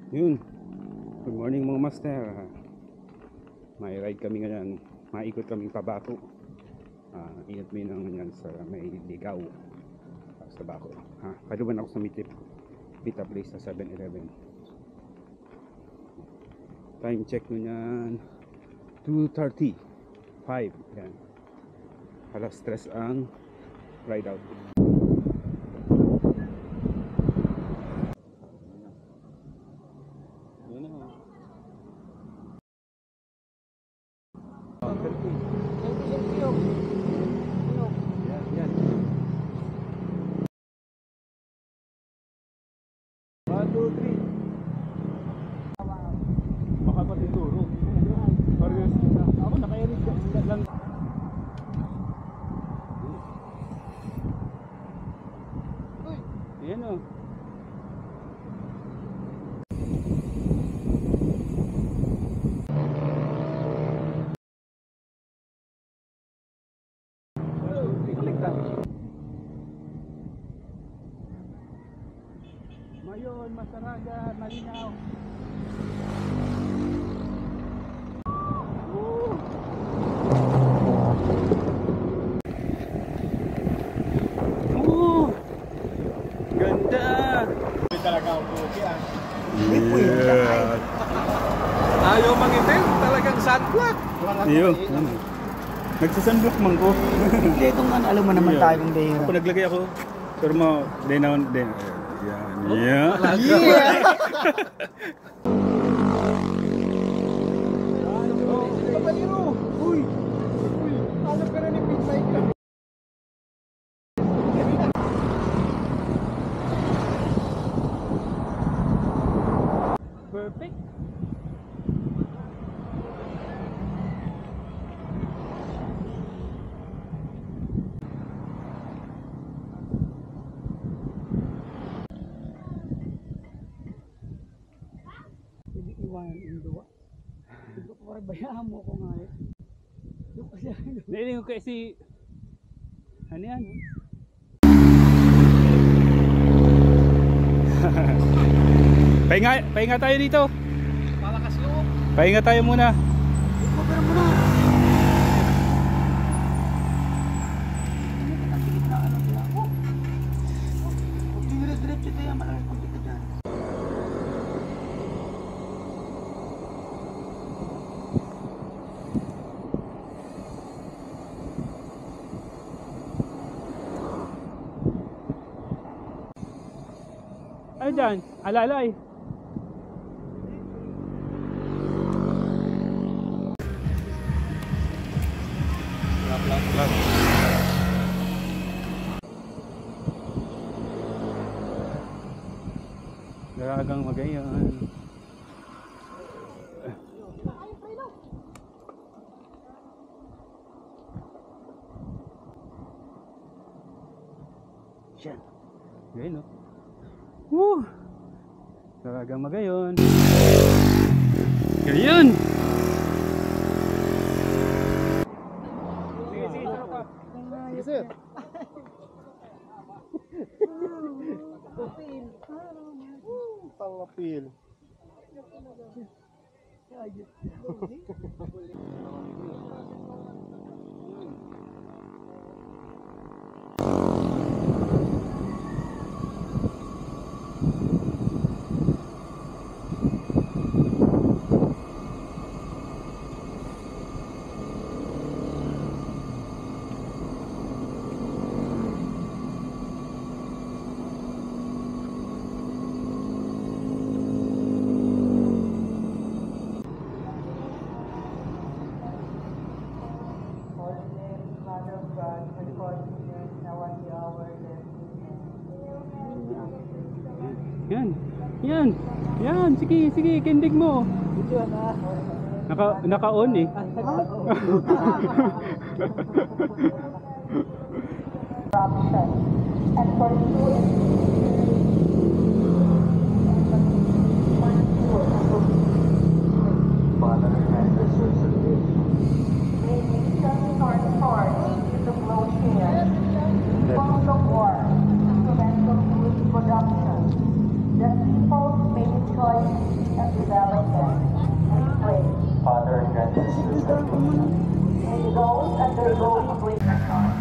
Yun. Good morning mga master. May ride kami ngayon. Maikot kaming Pabako. Ingat mo naman yan sa may ligaw. Sa Bako. Paduman ako sa Pita Place sa 7-Eleven. Time check nyo yan. 2:35. Yan. Alas 3 ang ride out. Baka pati turo. Parehas kita. Ako naka-edit lang. Uy, yan o. Mayon, Masaragan, malinaw. Ganda! May talaga ang buki ah. Yeah. Ayaw mangitim, talagang sunblock. Iyo. Nagsasunblock man ko. Hindi, itong alam mo naman tayo kung dahil. Ako naglagay ako. Pero mo, day na. Yan. Yeah. Uy! Alam ka na ni Pitsay ka. Perfect. Hindi iwanan yung duwa. Hindi ko parang bayaan mo ko nga eh. Yung kasi Nailing ko kasi ano yan? Pahinga tayo dito. Palakas loob. Pahinga tayo muna. Pero mo na. Diretso tayo, malakas kung kita dyan. Ay dyan, alalay. Garagang magayon. Siyan. Gayon, no? Woo! Garagang magayon. Gayon! Sige, sarap ka. Sige sir. Pangapil. Yan, sige, kindig mo. Naka-on eh. And for The people may Father, grant us your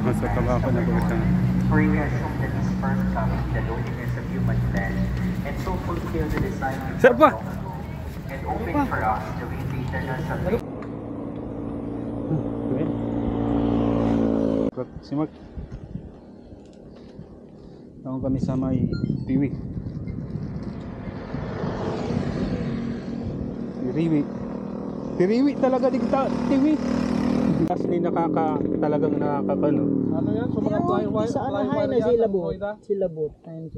Nasa tabako na po siya. For we assume that his first coming, the lowliness of human flesh, and so fulfill the design of Sir pa! and open for us the way to eternal salvation. Si Mark. Tawag kami sa may Tiwi. Tiriwi talaga di kita Tiwi. Kasi talagang nakakakano. Ano yan? So mga fly Sa anahay na sila bot. Ayun.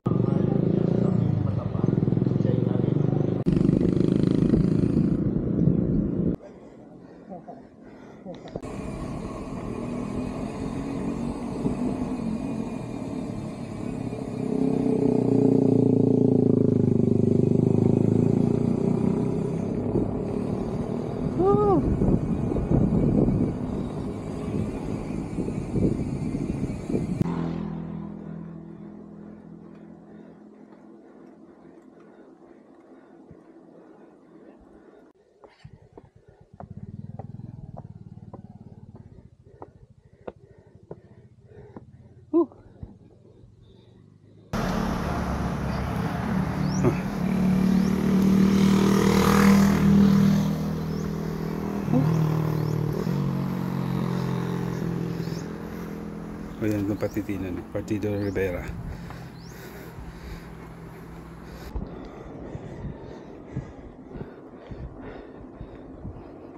Ayan yung patitinan ni Partido Rivera.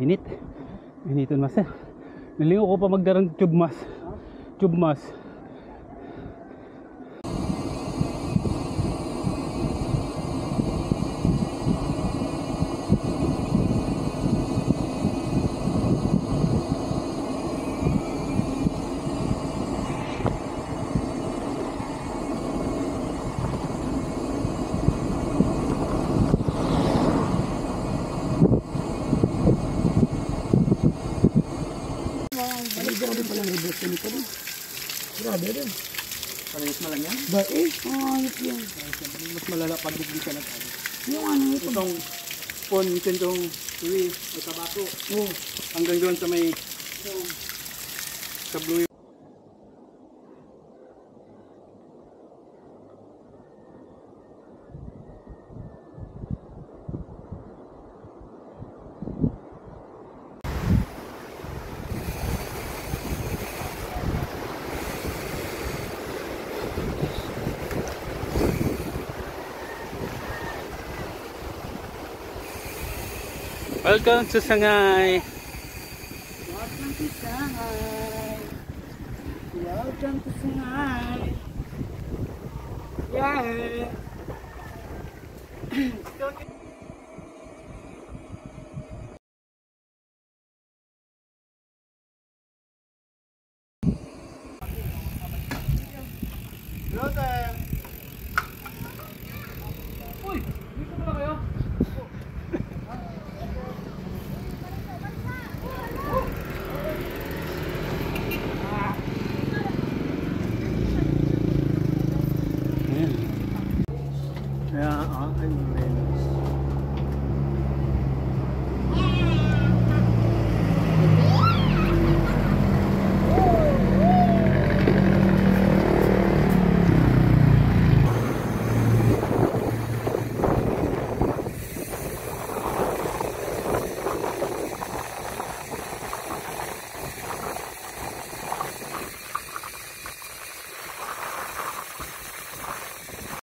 Init. Initon mas. Nalingo ko pa magdarang tube mas. Tube mas. Grabe din. Parehas na lang yan? Ba ayop yan. Mas malala pag hindi ka nag Yung ano ito. Itong pon, itong Tiwi, may tabako. Oh. Hanggang doon sa may sa blue. Welcome to Sangay. Welcome to Sangay. Welcome to Sangay. Yeah.